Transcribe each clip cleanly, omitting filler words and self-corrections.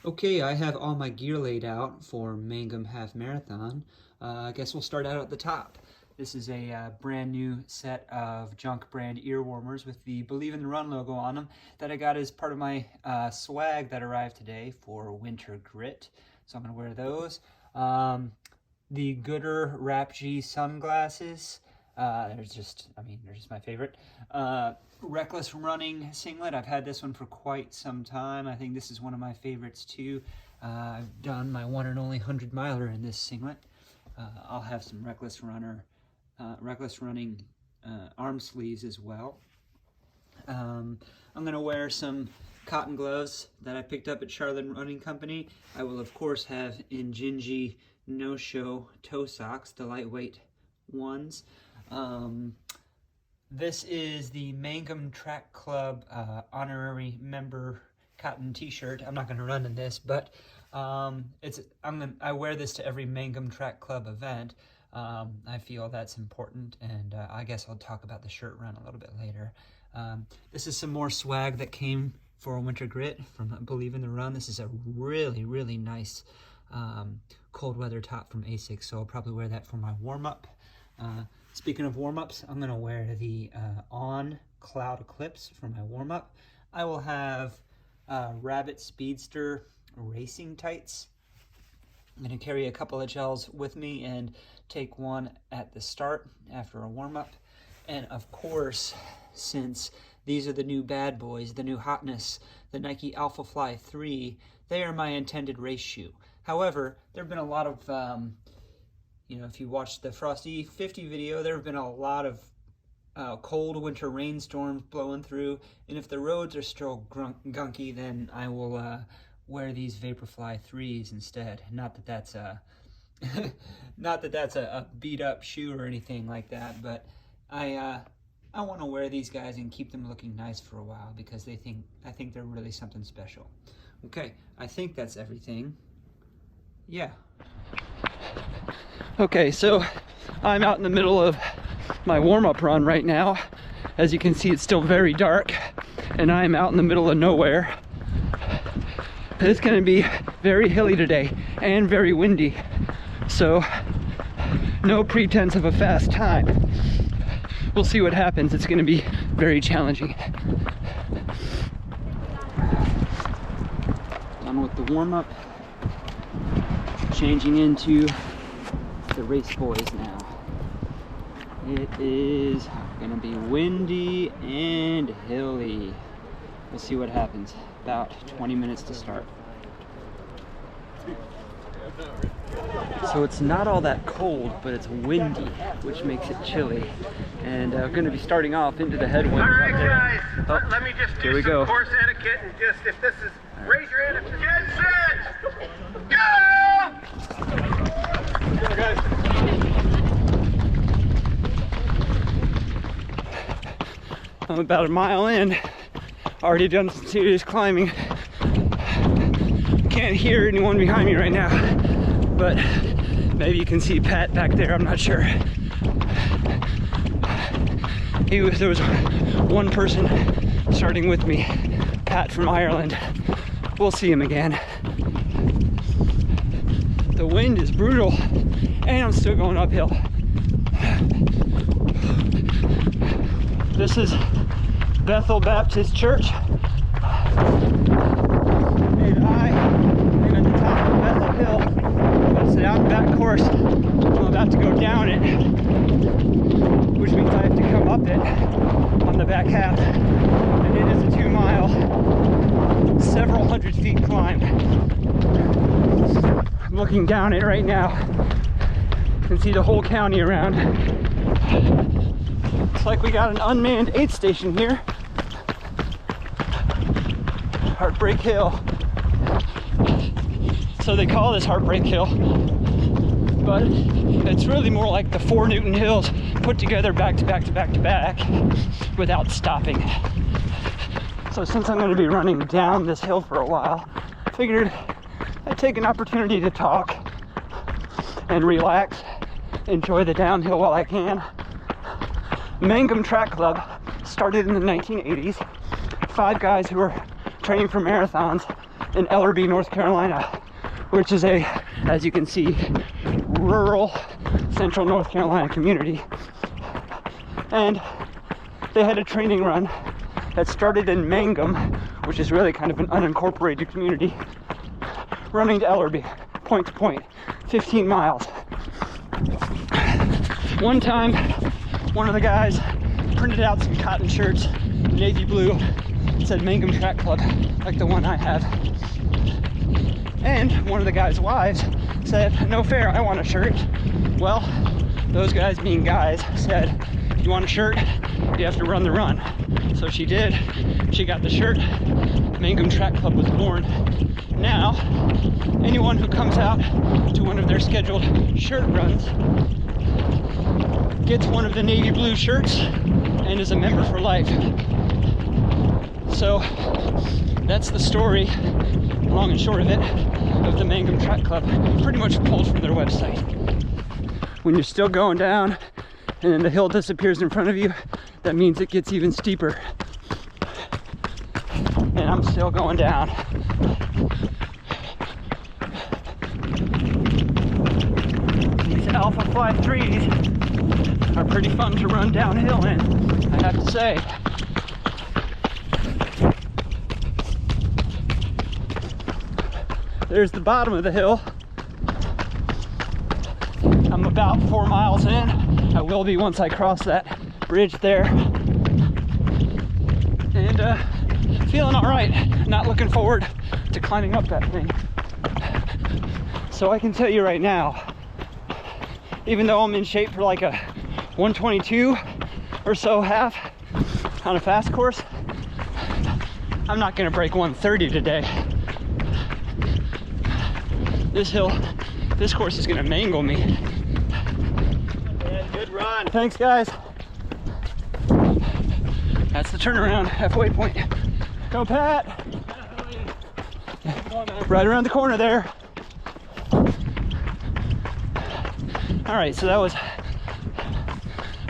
Okay, I have all my gear laid out for Mangum Half Marathon. I guess we'll start out at the top. This is a brand new set of junk brand ear warmers with the Believe in the Run logo on them that I got as part of my swag that arrived today for Winter Grit. So I'm going to wear those. The Gooder Wrap G sunglasses. They're just my favorite. Reckless Running singlet. I've had this one for quite some time. I think this is one of my favorites too. I've done my one and only 100 miler in this singlet. I'll have some Reckless Running arm sleeves as well. I'm gonna wear some cotton gloves that I picked up at Charlotte Running Company. I will of course have Injinji no-show toe socks, the lightweight ones. This is the Mangum Track Club honorary member cotton t-shirt. I'm not going to run in this, but I wear this to every Mangum Track Club event. I feel that's important, and I guess I'll talk about the shirt run a little bit later. This is some more swag that came for Winter Grit from Believe in the Run. This is a really, really nice cold weather top from Asics, so I'll probably wear that for my warm-up. Speaking of warm-ups, I'm going to wear the On Cloud Eclipse for my warm-up. I will have Rabbit Speedster racing tights. I'm going to carry a couple of gels with me and take one at the start after a warm-up. And of course, since these are the new bad boys, the new hotness, the Nike AlphaFly 3, they are my intended race shoe. However, there have been a lot of if you watched the Frosty 50 video, there have been a lot of cold winter rainstorms blowing through, and if the roads are still gunky, then I will wear these Vaporfly 3s instead. Not that that's a beat up shoe or anything like that, but I want to wear these guys and keep them looking nice for a while because I think they're really something special. Okay, I think that's everything. Yeah. Okay, so I'm out in the middle of my warm-up run right now. As you can see, it's still very dark, and I'm out in the middle of nowhere. It's going to be very hilly today and very windy, so no pretense of a fast time. We'll see what happens. It's going to be very challenging. Done with the warm-up, changing into the race boys now. It is gonna be windy and hilly. We'll see what happens. About 20 minutes to start. So it's not all that cold, but it's windy, which makes it chilly. And I'm gonna be starting off into the headwind. All right, guys. Let me just here do we some go. course etiquette and just, if this is, raise your hand if you're get set, go! I'm about a mile in, already done some serious climbing. Can't hear anyone behind me right now, but maybe you can see Pat back there, I'm not sure. There was one person starting with me, Pat from Ireland. We'll see him again. The wind is brutal, and I'm still going uphill. This is Bethel Baptist Church. And I am at the top of Bethel Hill. It's down that course. I'm about to go down it, which means I have to come up it on the back half. And it is a 2-mile, several hundred feet climb. I'm looking down it right now. You can see the whole county around. Looks like we got an unmanned aid station here. Heartbreak Hill. So they call this Heartbreak Hill, but it's really more like the 4 Newton Hills put together back to back to back to back without stopping. So since I'm going to be running down this hill for a while, I figured I'd take an opportunity to talk and relax, enjoy the downhill while I can. Mangum Track Club started in the 1980s. 5 guys who were training for marathons in Ellerbe, North Carolina, which is a, as you can see, rural central North Carolina community. And they had a training run that started in Mangum, which is really kind of an unincorporated community, running to Ellerbe, point to point, 15 miles. One time, one of the guys printed out some cotton shirts, navy blue, said Mangum Track Club, like the one I have. And one of the guy's wives said, no fair, I want a shirt. Well, those guys being guys said, you want a shirt? You have to run the run. So she did. She got the shirt. Mangum Track Club was born. Now, anyone who comes out to one of their scheduled shirt runs gets one of the navy blue shirts and is a member for life. So that's the story, long and short of it, of the Mangum Track Club. Pretty much pulled from their website. When you're still going down and then the hill disappears in front of you, that means it gets even steeper. And I'm still going down. These AlphaFly 3s are pretty fun to run downhill in, I have to say. There's the bottom of the hill. I'm about 4 miles in. I will be once I cross that bridge there. And feeling all right. Not looking forward to climbing up that thing. So I can tell you right now, even though I'm in shape for like a 122 or so half on a fast course, I'm not gonna break 130 today. This hill, this course is gonna mangle me. Man, good run. Thanks, guys. That's the turnaround, halfway point. Go, Pat. Right around the corner there. All right, so that was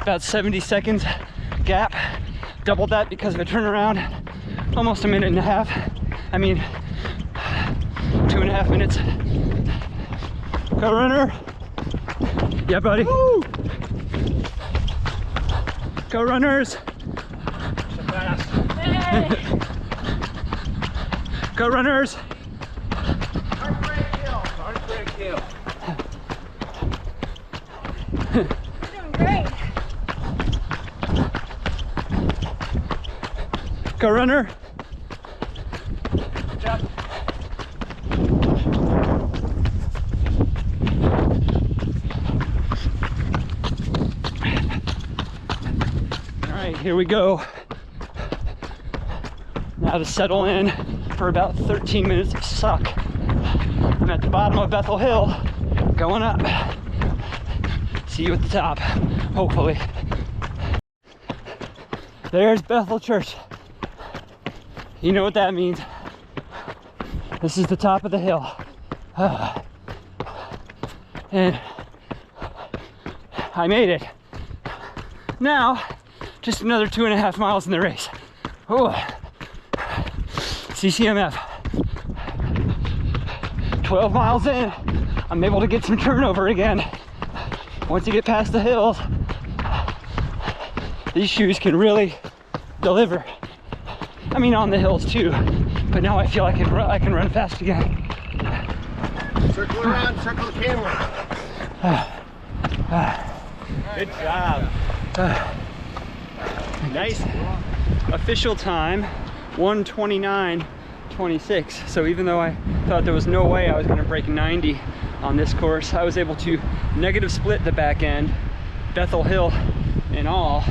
about 70 seconds gap. Doubled that because of a turnaround. Almost a minute and a half. I mean, 2.5 minutes. Go, runner. Yeah, buddy. Woo! Go, runners. Go, runners. Heartbreak hill. Heartbreak hill. You're doing great. Go, runner. Jump. All right, here we go. Now to settle in for about 13 minutes of suck. I'm at the bottom of Bethel Hill, going up. See you at the top, hopefully. There's Bethel Church. You know what that means. This is the top of the hill. And I made it. Now, just another 2.5 miles in the race. Oh, CCMF. 12 miles in, I'm able to get some turnover again. Once you get past the hills, these shoes can really deliver. I mean, on the hills too, but now I feel like I can run fast again. Circle around, circle the camera. Good job. Nice. Official time, 1:29.26. So even though I thought there was no way I was going to break 90 on this course, I was able to negative split the back end. Bethel Hill in all,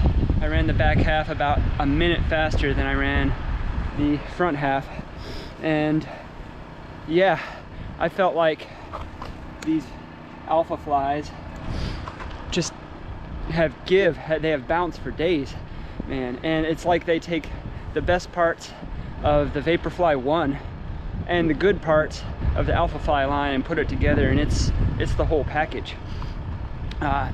I ran the back half about a minute faster than I ran the front half. And yeah, I felt like these AlphaFlies just they have bounce for days, man. And it's like they take the best parts of the Vaporfly 1 and the good parts of the AlphaFly line and put it together, and it's the whole package.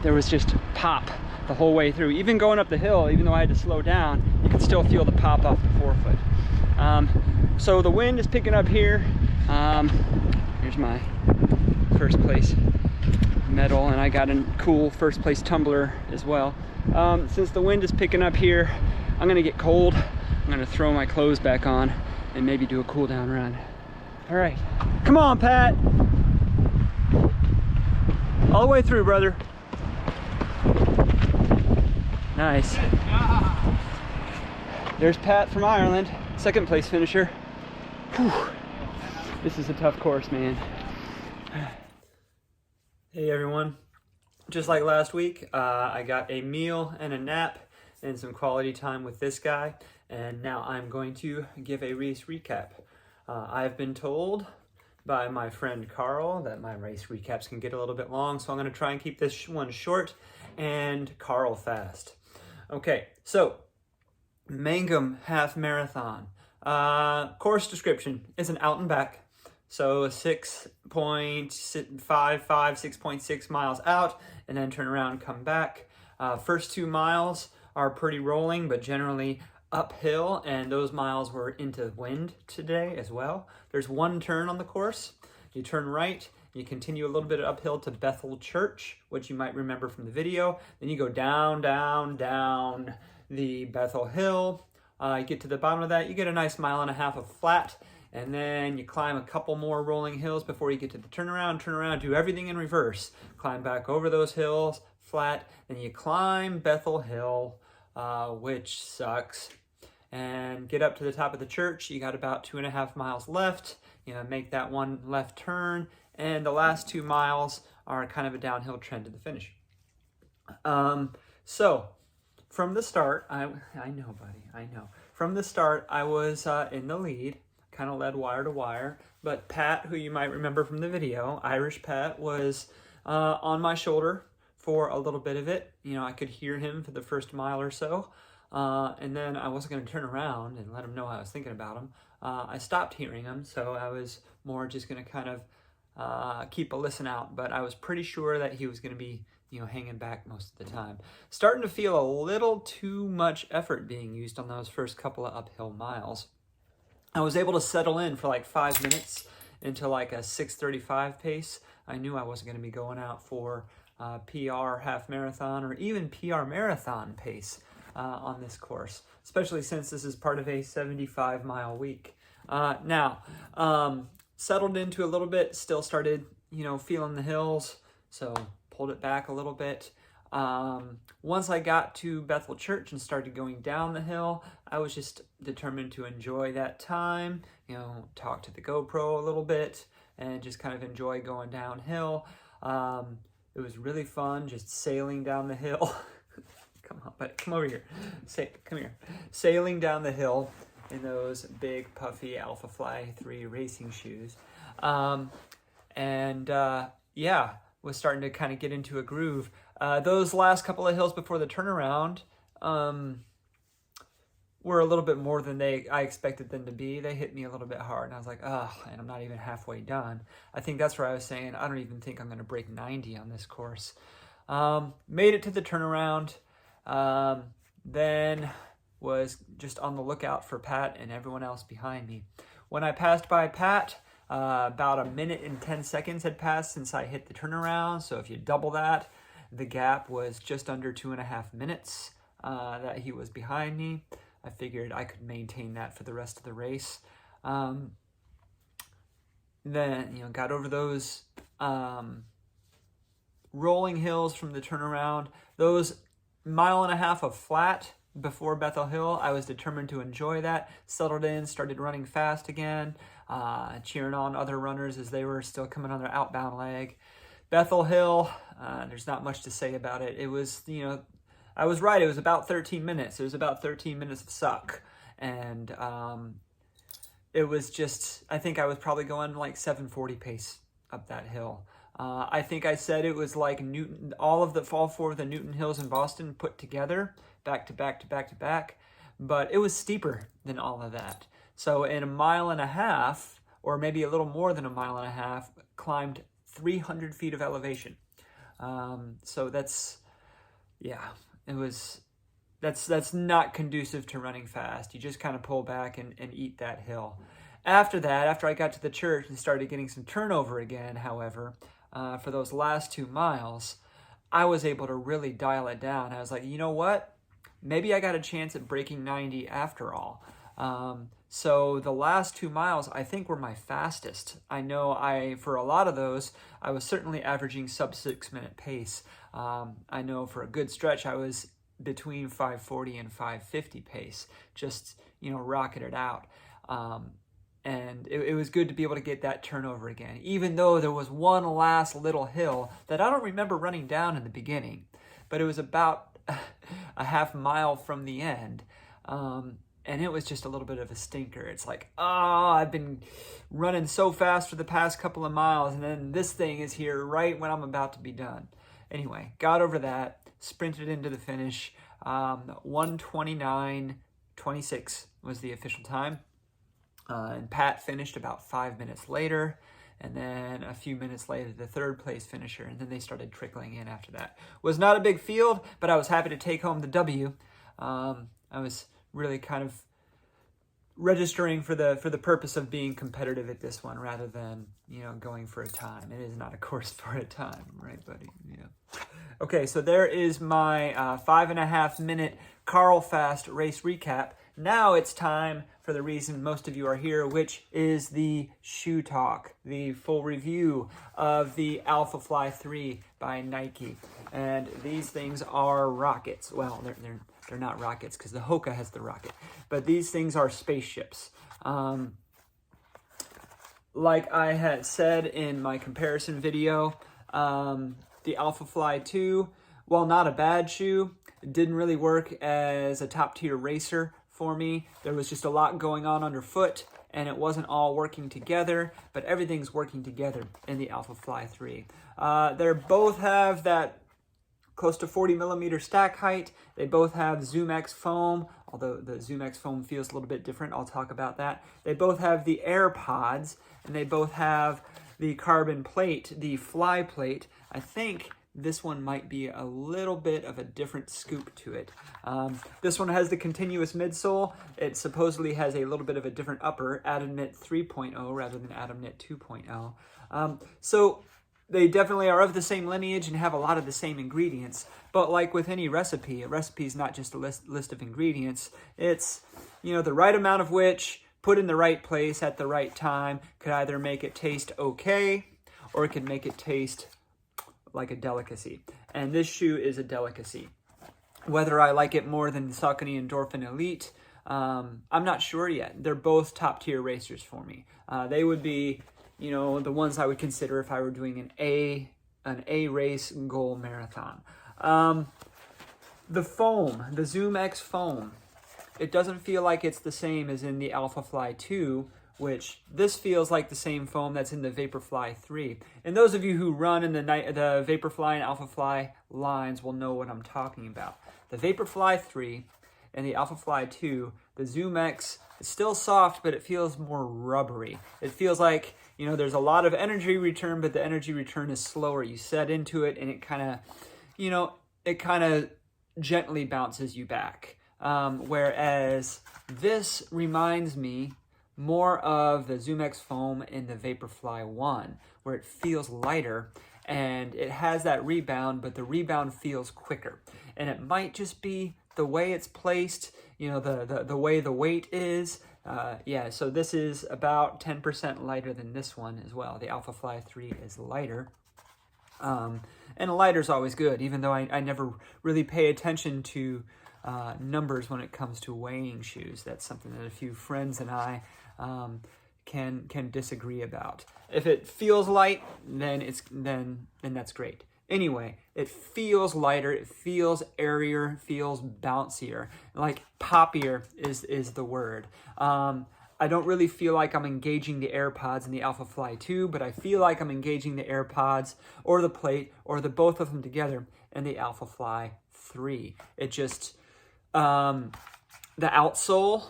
There was just pop the whole way through. Even going up the hill, even though I had to slow down, you could still feel the pop off the forefoot. So the wind is picking up here. Here's my first place medal, and I got a cool first place tumbler as well. Since the wind is picking up here, I'm gonna get cold. I'm gonna throw my clothes back on and maybe do a cool down run. All right, come on, Pat. All the way through, brother. Nice. There's Pat from Ireland, second place finisher. Whew. This is a tough course, man. Hey everyone. Just like last week, I got a meal and a nap and some quality time with this guy. And now I'm going to give a race recap. I've been told by my friend Carl that my race recaps can get a little bit long, so I'm going to try and keep this one short and Carl fast. Okay, so Mangum half marathon. Course description is an out and back. So 6.55, 6.6 miles out, and then turn around and come back. First 2 miles are pretty rolling, but generally uphill, and those miles were into wind today as well. There's one turn on the course. You turn right, you continue a little bit uphill to Bethel Church, which you might remember from the video. Then you go down, down, down the Bethel Hill. You get to the bottom of that, you get a nice 1.5 miles of flat, and then you climb a couple more rolling hills before you get to the turnaround, turn around, do everything in reverse. Climb back over those hills, flat, then you climb Bethel Hill, which sucks, and get up to the top of the church. You got about 2.5 miles left. You know, make that one left turn, and the last 2 miles are kind of a downhill trend to the finish. So from the start, I know, buddy, I know. From the start, I was in the lead, kind of led wire to wire, but Pat, who you might remember from the video, Irish Pat, was on my shoulder for a little bit of it. You know, I could hear him for the first mile or so, and then I wasn't going to turn around and let him know I was thinking about him. I stopped hearing him, so I was more just going to kind of keep a listen out, but I was pretty sure that he was going to be, you know, hanging back most of the time. Starting to feel a little too much effort being used on those first couple of uphill miles. I was able to settle in for like 5 minutes into like a 6:35 pace. I knew I wasn't going to be going out for PR half marathon or even PR marathon pace on this course, especially since this is part of a 75-mile week. Now, settled into a little bit, still started, you know, feeling the hills, so pulled it back a little bit. Once I got to Bethel Church and started going down the hill, I was just determined to enjoy that time, you know, talk to the GoPro a little bit and just kind of enjoy going downhill. It was really fun just sailing down the hill. Come on, buddy, come over here. Come here. Sailing down the hill in those big puffy AlphaFly 3 racing shoes. Yeah, was starting to kind of get into a groove. Those last couple of hills before the turnaround were a little bit more than I expected them to be. They hit me a little bit hard, and I was like, oh, and I'm not even halfway done. I think that's where I was saying, I don't even think I'm going to break 90 on this course. Made it to the turnaround, then was just on the lookout for Pat and everyone else behind me. When I passed by Pat, about 1 minute and 10 seconds had passed since I hit the turnaround, so if you double that, the gap was just under 2.5 minutes that he was behind me. I figured I could maintain that for the rest of the race. Then, you know, got over those rolling hills from the turnaround. Those 1.5 miles of flat before Bethel Hill, I was determined to enjoy that. Settled in, started running fast again, cheering on other runners as they were still coming on their outbound leg. Bethel Hill, there's not much to say about it. It was, you know, I was right. It was about 13 minutes. It was about 13 minutes of suck. And it was just, I think I was probably going like 740 pace up that hill. I think I said it was like Newton, all 4 of the Newton Hills in Boston put together, back to back to back to back. But it was steeper than all of that. So in 1.5 miles, or maybe a little more than 1.5 miles, climbed 300 feet of elevation. So that's, yeah, it was that's not conducive to running fast. You just kind of pull back and eat that hill. After that, after I got to the church and started getting some turnover again, however, for those last 2 miles, I was able to really dial it down. I was like, you know what? Maybe I got a chance at breaking 90 after all. So the last 2 miles, I think, were my fastest. I know for a lot of those, I was certainly averaging sub 6-minute pace. I know for a good stretch, I was between 5:40 and 5:50 pace, just, rocketed out. And it was good to be able to get that turnover again, even though there was one last little hill that I don't remember running down in the beginning, but it was about a half mile from the end. And it was just a little bit of a stinker. It's like, I've been running so fast for the past couple of miles, and then this thing is here right when I'm about to be done. Anyway, got over that, sprinted into the finish. 1:29:26 was the official time. And Pat finished about 5 minutes later, and then a few minutes later, the third place finisher, and then they started trickling in after that. Was not a big field, but I was happy to take home the W. I was really kind of registering for the purpose of being competitive at this one rather than, going for a time. It is not a course for a time, right, buddy? Yeah. Okay, so there is my 5.5 minute Carl Fast race recap. Now it's time for the reason most of you are here, which is the shoe talk, the full review of the AlphaFly 3 by Nike. And these things are rockets. Well, they're not rockets because the Hoka has the rocket, but these things are spaceships. Like I had said in my comparison video, the AlphaFly 2, while not a bad shoe, didn't really work as a top-tier racer for me. There was just a lot going on underfoot, and it wasn't all working together, but everything's working together in the AlphaFly 3. They both have that close to 40 millimeter stack height. They both have ZoomX foam, although the ZoomX foam feels a little bit different. I'll talk about that. They both have the air pods, and they both have the carbon plate, the fly plate. I think this one might be a little bit of a different scoop to it. This one has the continuous midsole. It supposedly has a little bit of a different upper, Atom Knit 3.0 rather than Atom Knit 2.0. So they definitely are of the same lineage and have a lot of the same ingredients. But like with any recipe, a recipe is not just a list of ingredients. It's, the right amount of which, put in the right place at the right time, could either make it taste okay, or it could make it taste like a delicacy. And this shoe is a delicacy. Whether I like it more than the Saucony Endorphin Elite, I'm not sure yet. They're both top-tier racers for me. They would be, the ones I would consider if I were doing an A race goal marathon. The foam, the ZoomX foam, it doesn't feel like it's the same as in the AlphaFly 2, which this feels like the same foam that's in the Vaporfly 3. And those of you who run in the Vaporfly and AlphaFly lines will know what I'm talking about. The Vaporfly 3 and the AlphaFly 2, the ZoomX is still soft, but it feels more rubbery. It feels like, there's a lot of energy return, but the energy return is slower. You set into it and it kind of, gently bounces you back. Whereas this reminds me more of the ZoomX foam in the Vaporfly 1, where it feels lighter and it has that rebound, but the rebound feels quicker. And it might just be the way it's placed, the way the weight is. So this is about 10% lighter than this one as well. The AlphaFly 3 is lighter. And a lighter's always good, even though I never really pay attention to numbers when it comes to weighing shoes. That's something that a few friends and I can disagree about. If it feels light, then that's great. Anyway, it feels lighter, it feels airier, feels bouncier, like poppier is the word. I don't really feel like I'm engaging the AirPods in the AlphaFly 2, but I feel like I'm engaging the AirPods or the plate or the both of them together in the AlphaFly 3. It just, the outsole,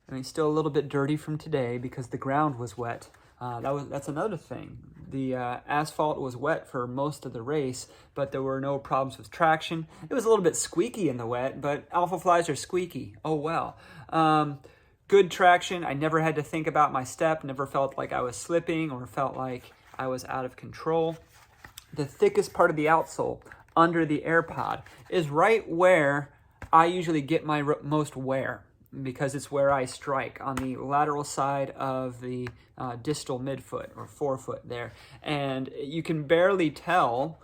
I mean, still a little bit dirty from today because the ground was wet, That's another thing. The asphalt was wet for most of the race, but there were no problems with traction. It was a little bit squeaky in the wet, but AlphaFlys are squeaky. Oh well. Good traction. I never had to think about my step, never felt like I was slipping or felt like I was out of control. The thickest part of the outsole, under the air pod, is right where I usually get my most wear, because it's where I strike, on the lateral side of the distal midfoot or forefoot there. And you can barely tell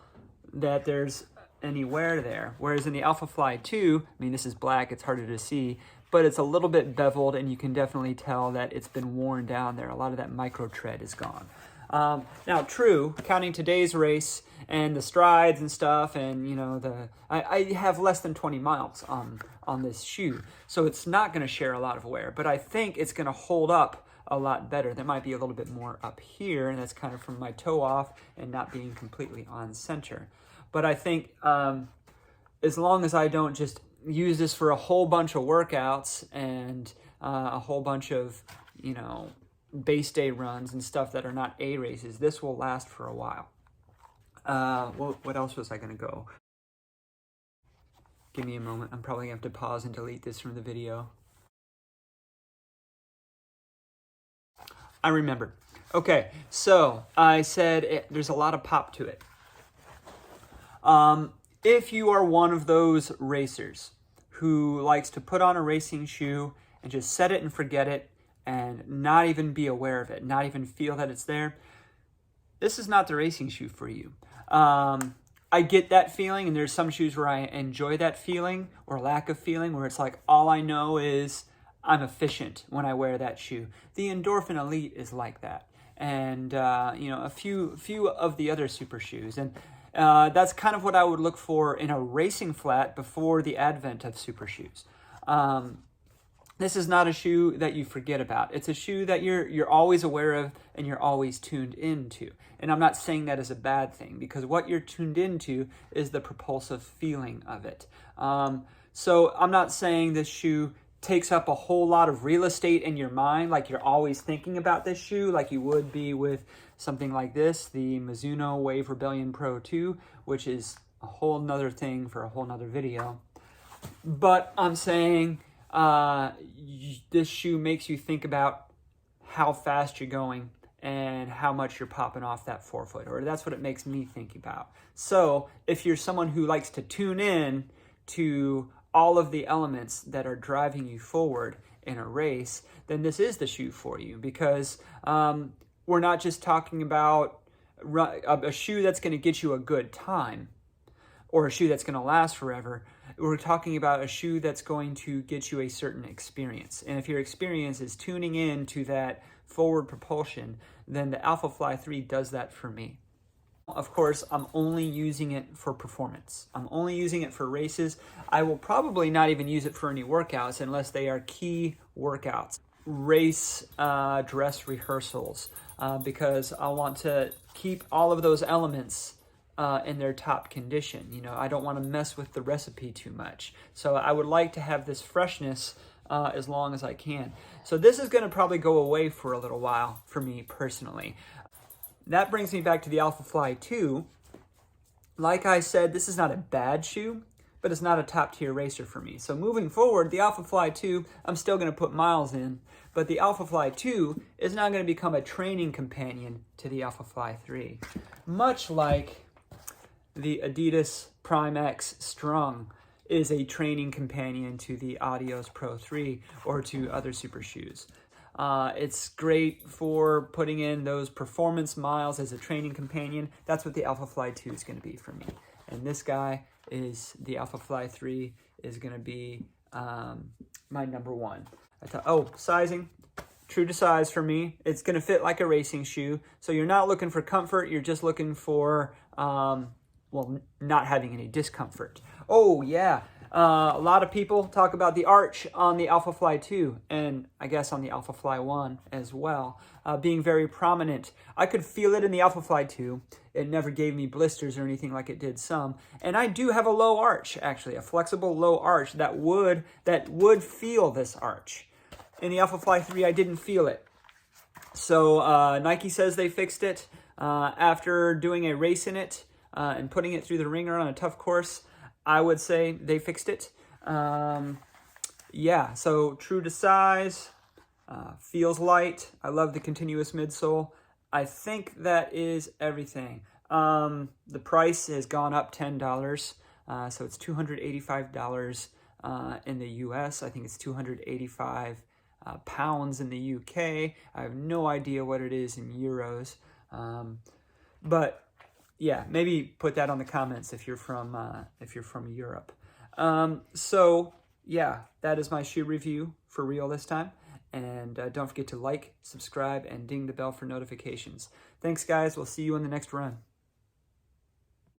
that there's any wear there. Whereas in the AlphaFly 2, I mean, this is black, it's harder to see, but it's a little bit beveled and you can definitely tell that it's been worn down there. A lot of that micro tread is gone. Now, true, counting today's race and the strides and stuff, and you know, I have less than 20 miles on this shoe, so it's not going to share a lot of wear, but I think it's going to hold up a lot better. There might be a little bit more up here, and that's kind of from my toe off and not being completely on center. But I think as long as I don't just use this for a whole bunch of workouts and a whole bunch of, you know, base day runs and stuff that are not A races, this will last for a while. What else was I going to go? Give me a moment. I'm probably going to have to pause and delete this from the video. I remembered. Okay, so I said there's a lot of pop to it. If you are one of those racers who likes to put on a racing shoe and just set it and forget it and not even be aware of it, not even feel that it's there, this is not the racing shoe for you. I get that feeling, and there's some shoes where I enjoy that feeling or lack of feeling, where it's like all I know is I'm efficient when I wear that shoe. The Endorphin Elite is like that, and you know, a few of the other super shoes, and that's kind of what I would look for in a racing flat before the advent of super shoes. This is not a shoe that you forget about. It's a shoe that you're always aware of and you're always tuned into. And I'm not saying that as a bad thing, because what you're tuned into is the propulsive feeling of it. So I'm not saying this shoe takes up a whole lot of real estate in your mind, like you're always thinking about this shoe, like you would be with something like this, the Mizuno Wave Rebellion Pro 2, which is a whole nother thing for a whole nother video. But I'm saying this shoe makes you think about how fast you're going and how much you're popping off that forefoot, or that's what it makes me think about. So if you're someone who likes to tune in to all of the elements that are driving you forward in a race, then this is the shoe for you, because we're not just talking about a shoe that's going to get you a good time or a shoe that's going to last forever. We're talking about a shoe that's going to get you a certain experience. And if your experience is tuning in to that forward propulsion, then the AlphaFly 3 does that for me. Of course, I'm only using it for performance. I'm only using it for races. I will probably not even use it for any workouts unless they are key workouts. Race dress rehearsals, because I want to keep all of those elements in their top condition. You know, I don't want to mess with the recipe too much. So I would like to have this freshness as long as I can. So this is going to probably go away for a little while for me personally. That brings me back to the AlphaFly 2. Like I said, this is not a bad shoe, but it's not a top tier racer for me. So moving forward, the AlphaFly 2, I'm still going to put miles in, but the AlphaFly 2 is now going to become a training companion to the AlphaFly 3. Much like the Adidas Prime X Strung is a training companion to the Adios Pro 3 or to other super shoes. It's great for putting in those performance miles as a training companion. That's what the AlphaFly 2 is going to be for me. And this guy is the AlphaFly 3 is going to be my number one. Sizing. True to size for me. It's going to fit like a racing shoe. So you're not looking for comfort. You're just looking for, not having any discomfort. Oh, yeah. A lot of people talk about the arch on the AlphaFly 2, and I guess on the AlphaFly 1 as well, being very prominent. I could feel it in the AlphaFly 2. It never gave me blisters or anything like it did some. And I do have a low arch, actually, a flexible low arch that would feel this arch. In the AlphaFly 3, I didn't feel it. So Nike says they fixed it after doing a race in it and putting it through the wringer on a tough course. I would say they fixed it. Yeah, so true to size, feels light. I love the continuous midsole. I think that is everything. The price has gone up $10, so it's $285 in the US. I think it's 285 pounds in the UK. I have no idea what it is in euros. But yeah, maybe put that on the comments if you're from Europe. So yeah, that is my shoe review for real this time. And don't forget to like, subscribe, and ding the bell for notifications. Thanks, guys. We'll see you in the next run.